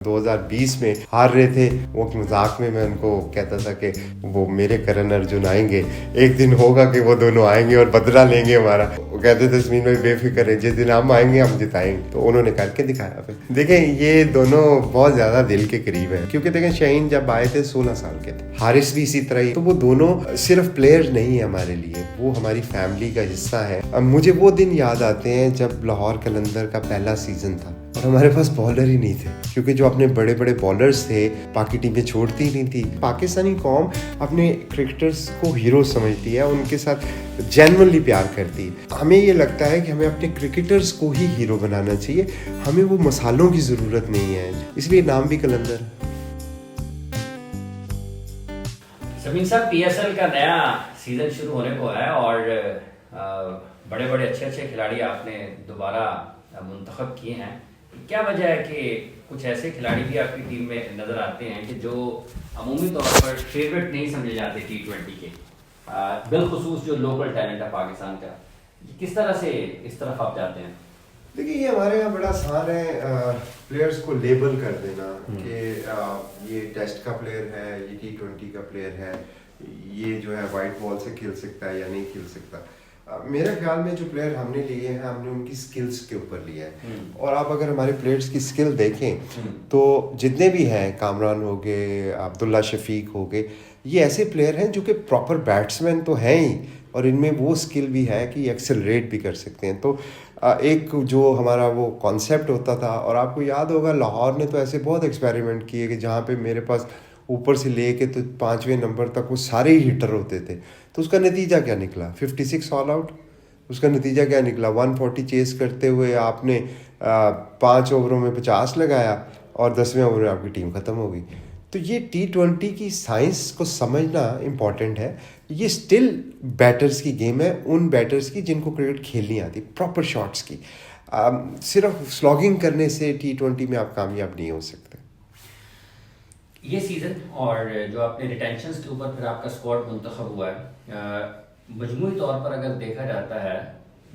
2020 में हार रहे थे, वो मजाक में मैं उनको कहता था कि वो मेरे करण अर्जुन आएंगे, एक दिन होगा कि वो दोनों आएंगे और बदला लेंगे हमारा। वो कहते थे तस्मीन भाई बेफिक्र है, जिस दिन हम आएंगे हम जिताएंगे। तो उन्होंने करके दिखाया। फिर देखें, ये दोनों बहुत ज्यादा दिल के करीब है, क्योंकि देखें शाहीन जब आए थे 16 साल के थे, हारिस भी इसी तरह ही। तो वो दोनों सिर्फ प्लेयर्स नहीं है हमारे लिए, वो हमारी फैमिली का हिस्सा है। अब मुझे वो दिन याद आते हैं जब लाहौर कलंदर का पहला सीजन था और हमारे पास बॉलर ही नहीं थे, क्योंकि जो अपने बड़े बड़े बॉलर्स थे बाकी टीमें छोड़ती ही नहीं थी। पाकिस्तानी कौम अपने क्रिकेटर्स को हीरो समझती है, उनके साथ जेन्युइनली प्यार करती है। हमें ये लगता है कि हमें अपने क्रिकेटर्स को ही हीरो बनाना चाहिए, हमें वो मसालों की ज़रूरत नहीं है, इसलिए नाम भी कलंदर। समीन साहब, पीएसएल का नया सीजन शुरू होने को है और बड़े बड़े अच्छे खिलाड़ी आपने दोबारा मुंतखब किए हैं। क्या वजह है कि कुछ ऐसे खिलाड़ी भी आपकी टीम में नजर आते हैं कि जो अमूमी तौर पर फेवरेट नहीं समझे जाते T20 के, बिलखुसूस जो लोकल टैलेंट है पाकिस्तान का, किस तरह से इस तरफ आप जाते हैं? देखिए, ये हमारे यहाँ बड़ा आसान है प्लेयर्स को लेबल कर देना कि ये टेस्ट का प्लेयर है, ये T20 का प्लेयर है, ये जो है वाइट बॉल से खेल सकता है या नहीं खेल सकता। मेरे ख्याल में जो प्लेयर हमने लिए हैं, हमने उनकी स्किल्स के ऊपर लिया है। और आप अगर हमारे प्लेयर्स की स्किल देखें तो जितने भी हैं, कामरान हो गए, अब्दुल्ला शफीक हो गए, ये ऐसे प्लेयर हैं जो कि प्रॉपर बैट्समैन तो हैं ही, और इनमें वो स्किल भी है कि एक्सेलरेट भी कर सकते हैं। तो एक जो हमारा वो कॉन्सेप्ट होता था, और आपको याद होगा लाहौर ने तो ऐसे बहुत एक्सपेरिमेंट किए कि जहाँ पे मेरे पास ऊपर से लेके तो 5वें नंबर तक वो सारे ही हिटर होते थे। तो उसका नतीजा क्या निकला? 56 ऑल आउट। उसका नतीजा क्या निकला? 140 चेस करते हुए आपने 5 ओवरों में 50 लगाया और 10वें ओवर में आपकी टीम ख़त्म हो गई। तो ये T20 की साइंस को समझना इम्पॉर्टेंट है। ये स्टिल बैटर्स की गेम है, उन बैटर्स की जिनको क्रिकेट खेलनी आती, प्रॉपर शॉट्स की। सिर्फ स्लॉगिंग करने से T20 में आप कामयाब नहीं हो सकते। ये सीज़न और जो आपने रिटेंशंस के ऊपर फिर आपका स्क्वाड मुंतखब हुआ है, मजमूई तौर पर अगर देखा जाता है,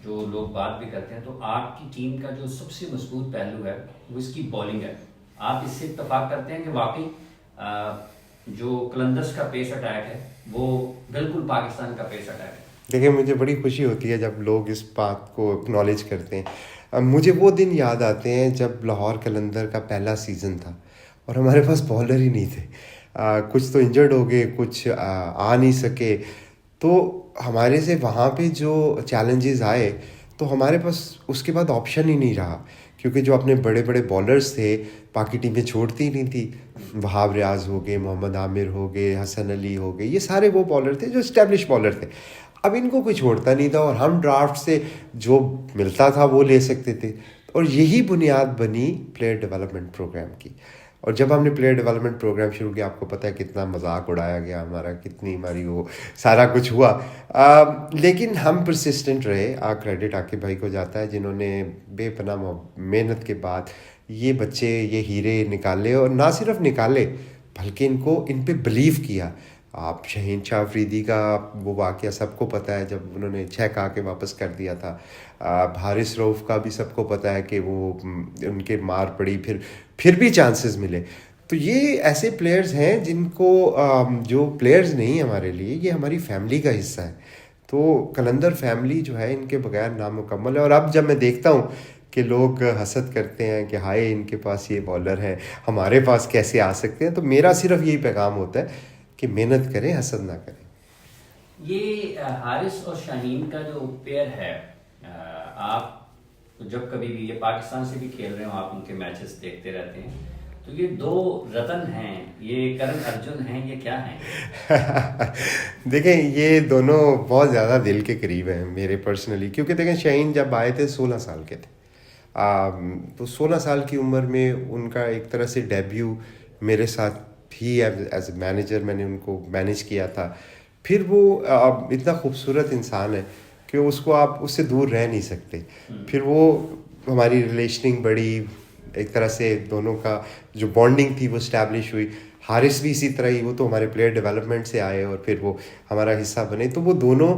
जो लोग बात भी करते हैं, तो आपकी टीम का जो सबसे मजबूत पहलू है वो इसकी बॉलिंग है। आप इससे इत्तफाक करते हैं कि वाकई जो कलंदर्स का पेस अटैक है वो बिल्कुल पाकिस्तान का पेस अटैक है? देखिए, मुझे बड़ी खुशी होती है जब लोग इस बात को एक्नॉलेज करते हैं। मुझे वो दिन याद आते हैं जब लाहौर कलंदर का पहला सीज़न था और हमारे पास बॉलर ही नहीं थे। कुछ तो इंजर्ड हो गए, कुछ आ नहीं सके। तो हमारे से वहाँ पे जो चैलेंजेस आए, तो हमारे पास उसके बाद ऑप्शन ही नहीं रहा, क्योंकि जो अपने बड़े बड़े बॉलर्स थे बाकी टीमें छोड़ती ही नहीं थी। वहाब रियाज हो गए, मोहम्मद आमिर हो गए, हसन अली हो गए, ये सारे वो बॉलर थे जो इस्टेब्लिश बॉलर थे। अब इनको कोई छोड़ता नहीं था और हम ड्राफ्ट से जो मिलता था वो ले सकते थे। और यही बुनियाद बनी प्लेयर डेवलपमेंट प्रोग्राम की। और जब हमने प्लेयर डेवलपमेंट प्रोग्राम शुरू किया, आपको पता है कितना मजाक उड़ाया गया हमारा, कितनी हमारी वो सारा कुछ हुआ। लेकिन हम परसिस्टेंट रहे। क्रेडिट आकिब भाई को जाता है, जिन्होंने बेपनाह मेहनत के बाद ये बच्चे, ये हीरे निकाले, और ना सिर्फ निकाले बल्कि इन पे बिलीव किया। आप शहीन शाह अफरीदी का वो वाक़या सबको पता है, जब उन्होंने 6 कहा के वापस कर दिया था। हारिस रऊफ़ का भी सबको पता है कि वो उनके मार पड़ी, फिर भी चांसेस मिले। तो ये ऐसे प्लेयर्स हैं जिनको जो प्लेयर्स नहीं हमारे लिए, ये हमारी फैमिली का हिस्सा है। तो कलंदर फैमिली जो है, इनके बगैर नामुकम्मल है। और अब जब मैं देखता हूँ कि लोग हसद करते हैं कि हाय इनके पास ये बॉलर है, हमारे पास कैसे आ सकते हैं, तो मेरा सिर्फ यही पैगाम होता है कि मेहनत करें, हसद ना करें। ये हारिस और शाहीन का जो पेयर है, आप जब कभी भी ये पाकिस्तान से भी खेल रहे हो, आप उनके मैचेस देखते रहते हैं, तो ये दो रतन हैं, ये करण अर्जुन हैं, ये क्या हैं? देखें, ये दोनों बहुत ज़्यादा दिल के करीब हैं मेरे पर्सनली, क्योंकि देखें शाहीन जब आए थे 16 साल के थे। तो 16 साल की उम्र में उनका एक तरह से डेब्यू मेरे साथ ही एज ए मैनेजर मैंने उनको मैनेज किया था। फिर वो इतना खूबसूरत इंसान है कि उसको आप उससे दूर रह नहीं सकते। फिर वो हमारी रिलेशनिंग बढ़ी, एक तरह से दोनों का जो बॉन्डिंग थी वो इस्टेब्लिश हुई। हारिस भी इसी तरह ही, वो तो हमारे प्लेयर डेवलपमेंट से आए और फिर वो हमारा हिस्सा बने। तो वो दोनों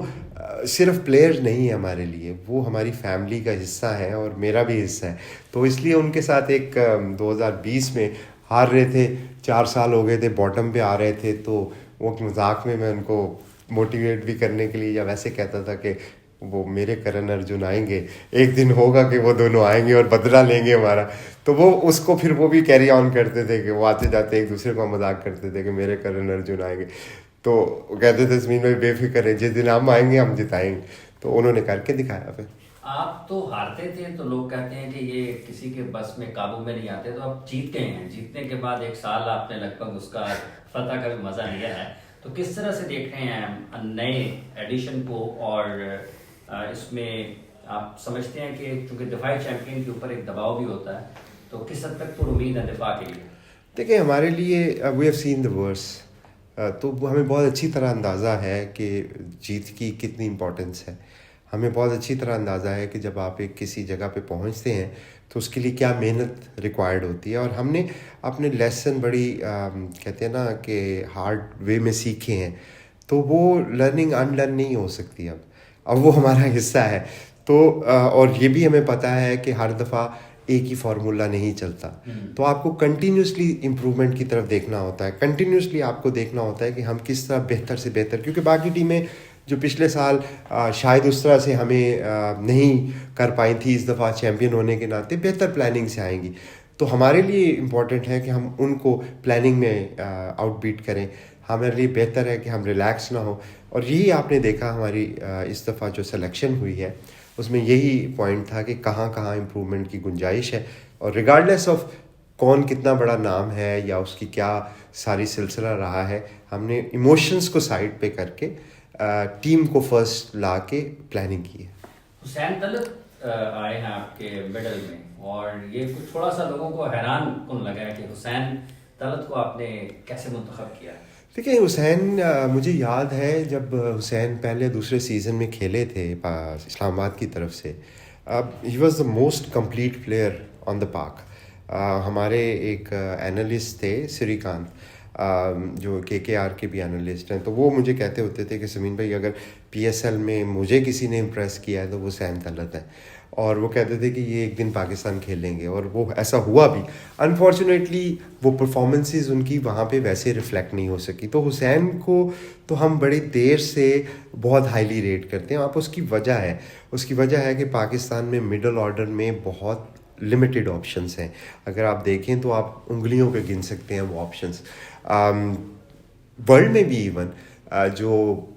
सिर्फ प्लेयर्स नहीं है हमारे लिए, वो हमारी फैमिली का हिस्सा है और मेरा भी हिस्सा है। तो इसलिए उनके साथ एक 2020 में हार रहे थे, 4 साल हो गए थे, बॉटम पे आ रहे थे, तो वो मजाक में मैं उनको मोटिवेट भी करने के लिए या वैसे कहता था कि वो मेरे करण अर्जुन आएंगे, एक दिन होगा कि वो दोनों आएंगे और बदला लेंगे हमारा। तो वो उसको फिर वो भी कैरी ऑन करते थे कि वो आते जाते एक दूसरे को मजाक करते थे कि मेरे करण अर्जुन आएंगे। तो वो कहते थे समीन भाई बेफिक्र है, जिस दिन हम आएंगे हम जिताएंगे। तो उन्होंने करके दिखाया फिर। आप तो हारते थे तो लोग कहते हैं कि ये किसी के बस में काबू में नहीं आते, तो आप जीत गए हैं। जीतने के बाद एक साल आपने लगभग उसका फतह का भी मजा लिया है, तो किस तरह से देख रहे हैं नए एडिशन को? और इसमें आप समझते हैं कि चूंकि दिफाई चैंपियन के ऊपर एक दबाव भी होता है, तो किस हद तक तो उम्मीद है दिफा के लिए? देखिए हमारे लिए we have seen the worse, तो हमें बहुत अच्छी तरह अंदाज़ा है कि जीत की कितनी इम्पोर्टेंस है। हमें बहुत अच्छी तरह अंदाज़ा है कि जब आप एक किसी जगह पे पहुंचते हैं तो उसके लिए क्या मेहनत रिक्वायर्ड होती है। और हमने अपने लेसन बड़ी कहते हैं ना कि हार्ड वे में सीखे हैं, तो वो लर्निंग अनलर्न नहीं हो सकती अब वो हमारा हिस्सा है। तो और ये भी हमें पता है कि हर दफ़ा एक ही फार्मूला नहीं चलता, तो आपको कंटिन्यूसली इम्प्रूवमेंट की तरफ देखना होता है। कंटिन्यूसली आपको देखना होता है कि हम किस तरह बेहतर से बेहतर, क्योंकि बाकी टीमें जो पिछले साल शायद उस तरह से हमें नहीं कर पाई थी, इस दफ़ा चैम्पियन होने के नाते बेहतर प्लानिंग से आएंगी। तो हमारे लिए इम्पॉर्टेंट है कि हम उनको प्लानिंग में आउटबीट करें। हमारे लिए बेहतर है कि हम रिलैक्स ना हो। और यही आपने देखा हमारी इस दफ़ा जो सिलेक्शन हुई है उसमें यही पॉइंट था कि कहाँ कहाँ इम्प्रूवमेंट की गुंजाइश है। और रिगार्डलेस ऑफ कौन कितना बड़ा नाम है या उसकी क्या सारी सिलसिला रहा है, हमने इमोशंस को साइड पे करके टीम को फर्स्ट ला के प्लानिंग की है। हुसैन तलत आए हैं आपके मिडल में, और ये कुछ थोड़ा सा लोगों को हैरान कुन लगा है कि हुसैन तलत को आपने कैसे मुंतखब किया? देखिए हुसैन, मुझे याद है जब हुसैन पहले दूसरे सीज़न में खेले थे इस्लामाबाद की तरफ से, he was the most complete player on the park. हमारे एक एनालिस्ट थे श्रीकांत, जो KKR के भी एनालिस्ट हैं, तो वो मुझे कहते होते थे कि समीन भाई अगर PSL में मुझे किसी ने इम्प्रेस किया है तो वो हुसैन तलत है। और वो कहते थे कि ये एक दिन पाकिस्तान खेलेंगे, और वो ऐसा हुआ भी। अनफॉर्चुनेटली वो परफॉर्मेंसेस उनकी वहाँ पे वैसे रिफ्लेक्ट नहीं हो सकी। तो हुसैन को तो हम बड़ी देर से बहुत हाईली रेट करते हैं। आप उसकी वजह है कि पाकिस्तान में मिडल ऑर्डर में बहुत लिमिटेड ऑप्शंस हैं। अगर आप देखें तो आप उंगलियों पे गिन सकते हैं वो ऑप्शंस। वर्ल्ड में भी इवन जो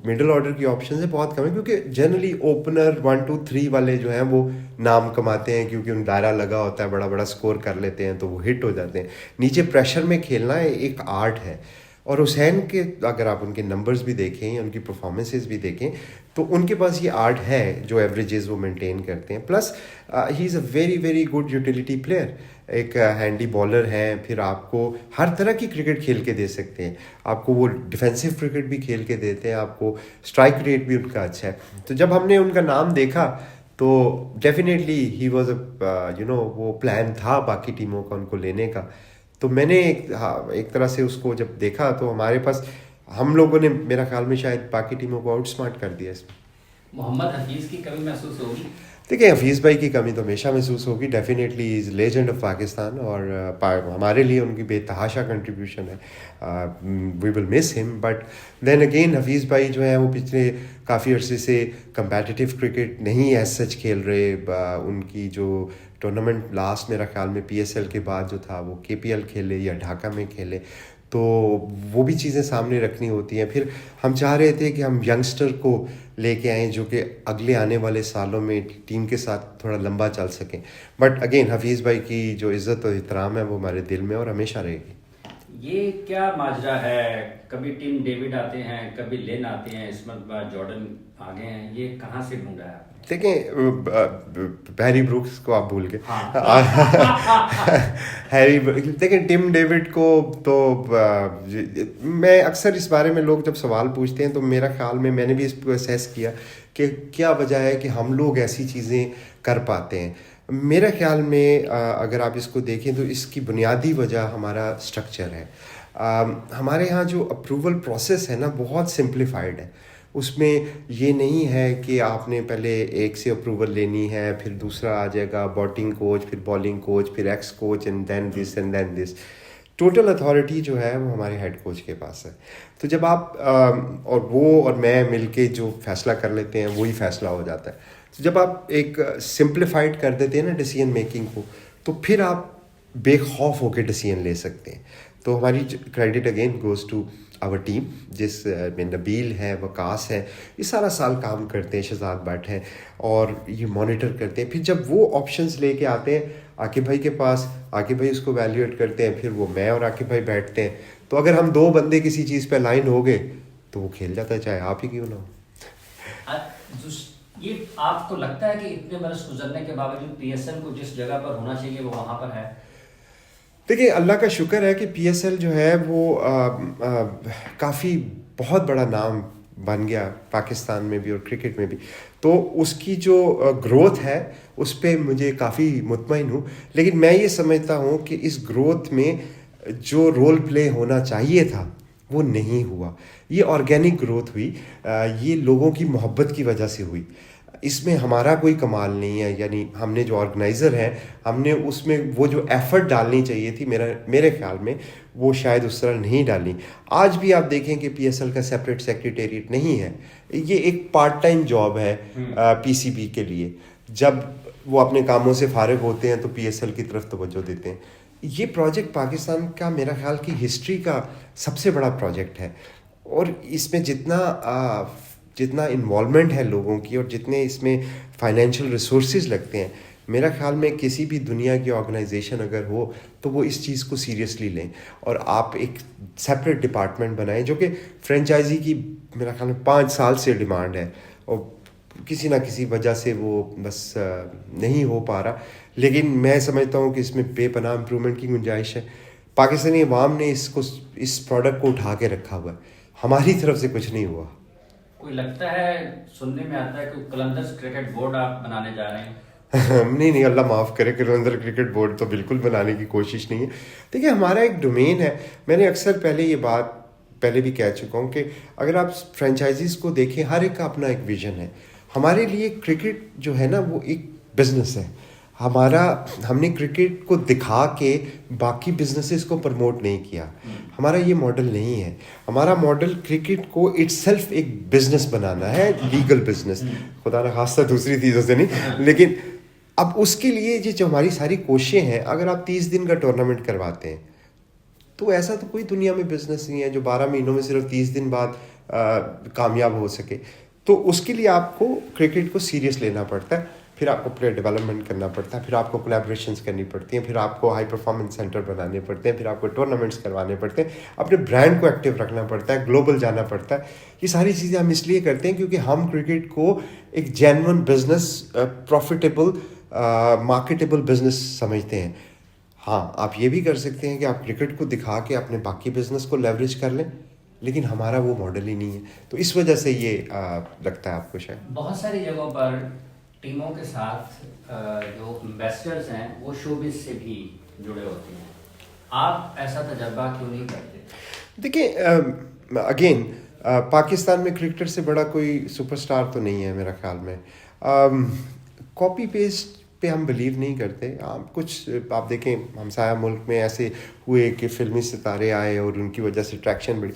मिडिल ऑर्डर की ऑप्शन है बहुत कम है, क्योंकि जनरली ओपनर 1 2 3 वाले जो हैं वो नाम कमाते हैं, क्योंकि उन दायरा लगा होता है, बड़ा बड़ा स्कोर कर लेते हैं तो वो हिट हो जाते हैं। नीचे प्रेशर में खेलना एक आर्ट है। और हुसैन के अगर आप उनके नंबर्स भी देखें या उनकी परफॉर्मेंसेस भी देखें तो उनके पास ये आर्ट है जो एवरेजेस वो मेंटेन करते हैं। Plus he is a very very good utility player, एक हैंडी बॉलर हैं, फिर आपको हर तरह की क्रिकेट खेल के दे सकते हैं। आपको वो डिफेंसिव क्रिकेट भी खेल के देते हैं, आपको स्ट्राइक रेट भी उनका अच्छा है। तो जब हमने उनका नाम देखा तो डेफिनेटली ही वॉज वो प्लान था बाकी टीमों का उनको लेने का। तो मैंने एक तरह से उसको जब देखा तो हमारे पास, हम लोगों ने मेरा ख्याल में शायद बाकी टीमों को आउटस्मार्ट कर दिया इसमें। मोहम्मद हफीज़ की कमी महसूस होगी? देखिए हफीज़ भाई की कमी तो हमेशा महसूस होगी, definitely is legend of Pakistan, और हमारे लिए उनकी बेतहाशा कंट्रीब्यूशन है। We will miss him, but then again Hafeez भाई जो है वो पिछले काफ़ी अरसे से कंपेटिटिव क्रिकेट नहीं एज सच खेल रहे। उनकी जो टूर्नामेंट लास्ट मेरा ख्याल में PSL के बाद जो था वो KPL खेले या ढाका में खेले, तो वो भी चीज़ें सामने रखनी होती हैं। फिर हम चाह रहे थे कि हम यंगस्टर को लेके आएँ जो कि अगले आने वाले सालों में टीम के साथ थोड़ा लंबा चल सकें। बट अगेन हफीज़ भाई की जो इज़्ज़त और एहतराम है वो हमारे दिल में और हमेशा रहेगी। ये क्या माजरा है? कभी टीम डेविड आते हैं, कभी लेन आते हैं, इस मरतबा जॉर्डन आ गए हैं, ये कहाँ से ढूंढा है आपने? देखें हैरी ब्रूक्स को आप भूल गए। हाँ। देखें टिम डेविड को तो मैं अक्सर इस बारे में लोग जब सवाल पूछते हैं तो मेरा ख्याल में मैंने भी इसको असेस किया कि क्या वजह है कि हम लोग ऐसी चीज़ें कर पाते हैं। मेरे ख्याल में अगर आप इसको देखें तो इसकी बुनियादी वजह हमारा स्ट्रक्चर है। हमारे यहाँ जो अप्रूवल प्रोसेस है ना बहुत सिंप्लीफाइड है। उसमें ये नहीं है कि आपने पहले एक से अप्रूवल लेनी है, फिर दूसरा आ जाएगा बैटिंग कोच, फिर बॉलिंग कोच, फिर X coach and then this and then this. Total authority जो है वो हमारे हेड कोच के पास है। तो जब आप और वो और मैं मिलके जो फैसला कर लेते हैं वही फैसला हो जाता है। तो जब आप एक सिंप्लीफाइड कर देते हैं ना डिसीजन मेकिंग को, तो फिर आप बेखौफ होकर डिसीजन ले सकते हैं। तो हमारी credit again goes to our team, जिस में नबील है, वकास है, ये सारा साल काम करते हैं, शहजाद भट्ट हैं, और ये मॉनिटर करते हैं। फिर जब वो ऑप्शंस लेके आते हैं आकिब भाई के पास, आकिब भाई उसको वैल्यूएट करते हैं, फिर वो मैं और आकिब भाई बैठते हैं। तो अगर हम 2 बंदे किसी चीज़ पे अलाइन हो गए तो वो खेल जाता है, चाहे आप ही क्यों ना हो। ये आपको लगता है कि इतने बरस गुजरने के बावजूद पीएसएल को जिस जगह पर होना चाहिए वो वहाँ पर है? देखिए, अल्लाह का शुक्र है कि पीएसएल जो है वो काफ़ी बहुत बड़ा नाम बन गया पाकिस्तान में भी और क्रिकेट में भी। तो उसकी जो ग्रोथ है उस पर मुझे काफ़ी मुतमईन हूँ। लेकिन मैं ये समझता हूँ कि इस ग्रोथ में जो रोल प्ले होना चाहिए था वो नहीं हुआ। ये ऑर्गेनिक ग्रोथ हुई, ये लोगों की मोहब्बत की वजह से हुई। इसमें हमारा कोई कमाल नहीं है, यानी हमने जो ऑर्गेनाइज़र हैं हमने उसमें वो जो एफ़र्ट डालनी चाहिए थी मेरे ख्याल में वो शायद उस तरह नहीं डाली। आज भी आप देखें कि पीएसएल का सेपरेट सेक्रेटेरिएट नहीं है, ये एक पार्ट टाइम जॉब है पीसीबी के लिए। जब वो अपने कामों से फारिग होते हैं तो पीएसएल की तरफ तवज्जो देते हैं। ये प्रोजेक्ट पाकिस्तान का मेरा ख्याल की हिस्ट्री का सबसे बड़ा प्रोजेक्ट है, और इसमें जितना इन्वॉल्वमेंट है लोगों की और जितने इसमें फाइनेंशियल रिसोर्सेज लगते हैं, मेरा ख्याल में किसी भी दुनिया की ऑर्गेनाइजेशन अगर हो तो वो इस चीज़ को सीरियसली लें और आप एक सेपरेट डिपार्टमेंट बनाएं, जो कि फ्रेंचाइजी की मेरा ख्याल में 5 साल से डिमांड है और किसी ना किसी वजह से वो बस नहीं हो पा रहा। लेकिन मैं समझता हूँ कि इसमें बेपनाह इम्प्रूवमेंट की गुंजाइश है। पाकिस्तानी अवाम ने इस प्रोडक्ट को उठा के रखा हुआ है, हमारी तरफ से कुछ नहीं हुआ। कोई लगता है, सुनने में आता है कि कलंदर्स क्रिकेट बोर्ड आप बनाने जा रहे हैं? नहीं, अल्लाह माफ़ करे, कलंदर क्रिकेट बोर्ड तो बिल्कुल बनाने की कोशिश नहीं है। देखिए, हमारा एक डोमेन है, मैंने अक्सर पहले ये बात पहले भी कह चुका हूँ कि अगर आप फ्रेंचाइजीज़ को देखें, हर एक का अपना एक विज़न है। हमारे लिए क्रिकेट जो है ना वो एक बिज़नेस है। हमने क्रिकेट को दिखा के बाकी बिजनेसेस को प्रमोट नहीं किया। हमारा ये मॉडल नहीं है। हमारा मॉडल क्रिकेट को इटसेल्फ एक बिजनेस बनाना है, लीगल बिजनेस, खुदा ना खास्ता दूसरी चीज़ों से नहीं। लेकिन अब उसके लिए ये जो हमारी सारी कोशिशें हैं, अगर आप 30 दिन का टूर्नामेंट करवाते हैं तो ऐसा तो कोई दुनिया में बिजनेस नहीं है जो 12 महीनों में सिर्फ 30 दिन बाद कामयाब हो सके। तो उसके लिए आपको क्रिकेट को सीरियस लेना पड़ता है, फिर आपको प्लेयर डेवलपमेंट करना पड़ता है, फिर आपको कोलैबोरेशंस करनी पड़ती हैं, फिर आपको हाई परफॉर्मेंस सेंटर बनाने पड़ते हैं, फिर आपको टूर्नामेंट्स करवाने पड़ते हैं, अपने ब्रांड को एक्टिव रखना पड़ता है, ग्लोबल जाना पड़ता है। ये सारी चीज़ें हम इसलिए करते हैं क्योंकि हम क्रिकेट को एक genuine business, profitable, marketable business समझते हैं। हाँ, आप ये भी कर सकते हैं कि आप क्रिकेट को दिखा के अपने बाकी बिजनेस को लेवरेज कर लें, लेकिन हमारा वो मॉडल ही नहीं है। तो इस वजह से ये लगता है आपको शायद। बहुत सारी जगहों पर टीमों के साथ जो इन्वेस्टर्स हैं वो शोबिज से भी जुड़े होते हैं, आप ऐसा तजर्बा क्यों नहीं करते? देखिए, अगेन पाकिस्तान में क्रिकेटर से बड़ा कोई सुपरस्टार तो नहीं है मेरा ख्याल में। कॉपी पेस्ट पे हम बिलीव नहीं करते। कुछ आप देखें, हमसाया मुल्क में ऐसे हुए कि फिल्मी सितारे आए और उनकी वजह से ट्रैक्शन बढ़ी।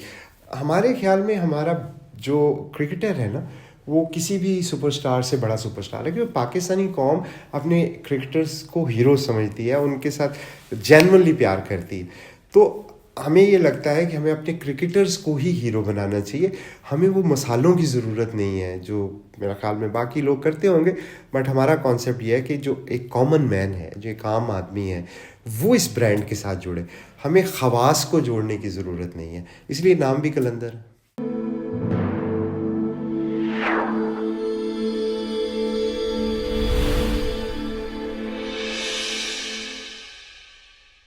हमारे ख्याल में हमारा जो क्रिकेटर है ना वो किसी भी सुपरस्टार से बड़ा सुपरस्टार है, क्योंकि पाकिस्तानी कौम अपने क्रिकेटर्स को हीरो समझती है, उनके साथ जेन्युइनली प्यार करती है। तो हमें ये लगता है कि हमें अपने क्रिकेटर्स को ही हीरो बनाना चाहिए। हमें वो मसालों की ज़रूरत नहीं है जो मेरा ख्याल में बाकी लोग करते होंगे। बट हमारा कॉन्सेप्ट ये है कि जो एक कॉमन मैन है, जो एक आम आदमी है, वो इस ब्रांड के साथ जुड़े। हमें ख़वास को जोड़ने की ज़रूरत नहीं है, इसलिए नाम भी कलंदर।